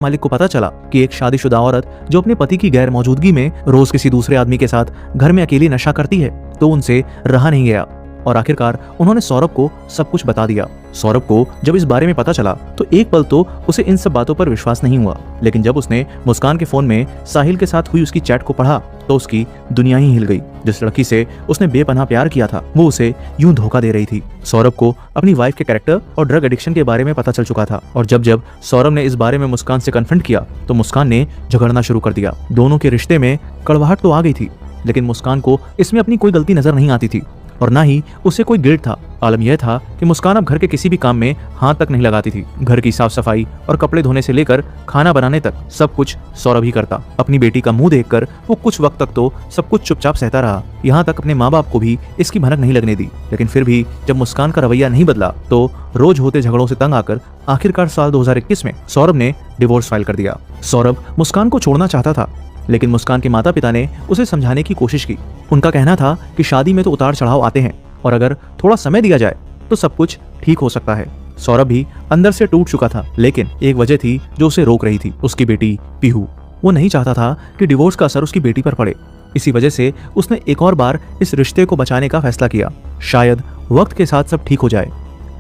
मालिक को पता चला कि एक शादीशुदा औरत जो अपने पति की गैर मौजूदगी में रोज किसी दूसरे आदमी के साथ घर में अकेली नशा करती है, तो उनसे रहा नहीं गया और आखिरकार उन्होंने सौरभ को सब कुछ बता दिया। सौरभ को जब इस बारे में पता चला तो एक पल तो उसे इन सब बातों पर विश्वास नहीं हुआ, लेकिन जब उसने मुस्कान के फोन में साहिल के साथ हुई उसकी चैट को पढ़ा तो उसकी दुनिया ही हिल गई। जिस लड़की से उसने बेपनाह प्यार किया था वो उसे यूं धोखा दे रही थी। सौरभ को अपनी वाइफ के कैरेक्टर और ड्रग एडिक्शन के बारे में पता चल चुका था और जब जब सौरभ ने इस बारे में मुस्कान से कन्फ्रंट किया तो मुस्कान ने झगड़ना शुरू कर दिया। दोनों के रिश्ते में कड़वाहट तो आ गई थी, लेकिन मुस्कान को इसमें अपनी कोई गलती नजर नहीं आती थी और ना ही उसे कोई गिल्ट था। आलम यह था कि मुस्कान अब घर के किसी भी काम में हाथ तक नहीं लगाती थी। घर की साफ सफाई और कपड़े धोने से लेकर खाना बनाने तक सब कुछ सौरभ ही करता। अपनी बेटी का मुंह देखकर वो कुछ वक्त तक तो सब कुछ चुपचाप सहता रहा, यहाँ तक अपने माँ बाप को भी इसकी भनक नहीं लगने दी। लेकिन फिर भी जब मुस्कान का रवैया नहीं बदला तो रोज होते झगड़ों से तंग आकर आखिरकार साल 2021 में सौरभ ने डिवोर्स फाइल कर दिया। सौरभ मुस्कान को छोड़ना चाहता था, लेकिन मुस्कान के माता पिता ने उसे समझाने की कोशिश की। उनका कहना था कि शादी में तो उतार चढ़ाव आते हैं और अगर थोड़ा समय दिया जाए तो सब कुछ ठीक हो सकता है। सौरभ भी अंदर से टूट चुका था, लेकिन एक वजह थी जो उसे रोक रही थी, उसकी बेटी पीहू। वो नहीं चाहता था कि डिवोर्स का असर उसकी बेटी पर पड़े। इसी वजह से उसने एक और बार इस रिश्ते को बचाने का फैसला किया। शायद वक्त के साथ सब ठीक हो जाए,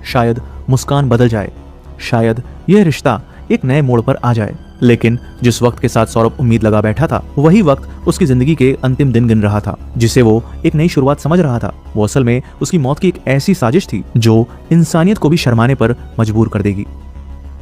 शायद मुस्कान बदल जाए, शायद यह रिश्ता एक नए मोड़ पर आ जाए। लेकिन जिस वक्त के साथ सौरभ उम्मीद लगा बैठा था वही वक्त उसकी जिंदगी के अंतिम दिन गिन रहा था, जिसे वो एक नई शुरुआत समझ रहा था। वो असल में उसकी मौत की एक ऐसी साजिश थी जो इंसानियत को भी शर्माने पर मजबूर कर देगी।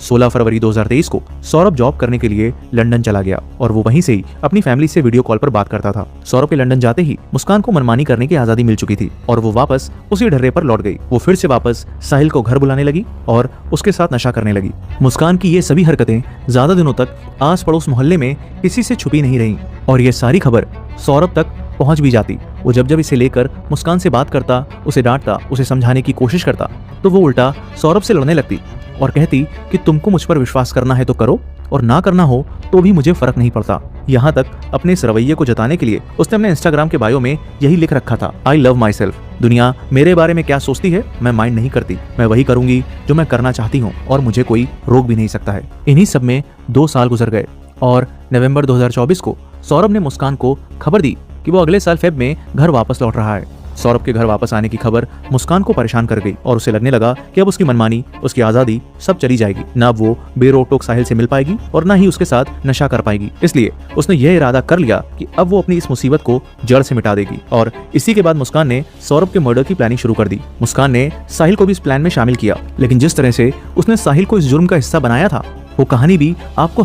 16 फरवरी 2023 को सौरभ जॉब करने के लिए लंदन चला गया और वो वहीं से ही अपनी फैमिली से वीडियो कॉल पर बात करता था। सौरभ के लंदन जाते ही मुस्कान को मनमानी करने की आजादी मिल चुकी थी और वो वापस उसी ढर्रे पर लौट गई। वो फिर से वापस साहिल को घर बुलाने लगी और उसके साथ नशा करने लगी। मुस्कान की ये सभी हरकतें ज्यादा दिनों तक आस पड़ोस मोहल्ले में किसी से छुपी नहीं रही और ये सारी खबर सौरभ तक पहुंच भी जाती। वो जब जब इसे लेकर मुस्कान से बात करता, उसे डांटता, उसे समझाने की कोशिश करता तो वो उल्टा सौरभ से लड़ने लगती और कहती कि तुमको मुझ पर विश्वास करना है तो करो और ना करना हो तो भी मुझे फर्क नहीं पड़ता। यहाँ तक अपने इस रवैये को जताने के लिए उसने अपने इंस्टाग्राम के बायो में यही लिख रखा था, आई लव माई सेल्फ। दुनिया मेरे बारे में क्या सोचती है मैं माइंड नहीं करती, मैं वही करूंगी जो मैं करना चाहती हूँ और मुझे कोई रोक भी नहीं सकता है। इन्हीं सब में 2 साल गुजर गए और नवंबर 2024 को सौरभ ने मुस्कान को खबर दी कि वो अगले साल फेब में घर वापस लौट रहा है। सौरभ के घर वापस आने की खबर मुस्कान को परेशान कर गई और उसे लगने लगा कि अब उसकी मनमानी, उसकी आजादी सब चली जाएगी। ना अब वो बेरोक टोक साहिल से मिल पाएगी और ना ही उसके साथ नशा कर पाएगी। इसलिए उसने यह इरादा कर लिया कि अब वो अपनी इस मुसीबत को जड़ से मिटा देगी और इसी के बाद मुस्कान ने सौरभ के मर्डर की प्लानिंग शुरू कर दी। मुस्कान ने साहिल को भी इस प्लान में शामिल किया, लेकिन जिस तरह से उसने साहिल को इस जुर्म का हिस्सा बनाया था वो कहानी भी आपको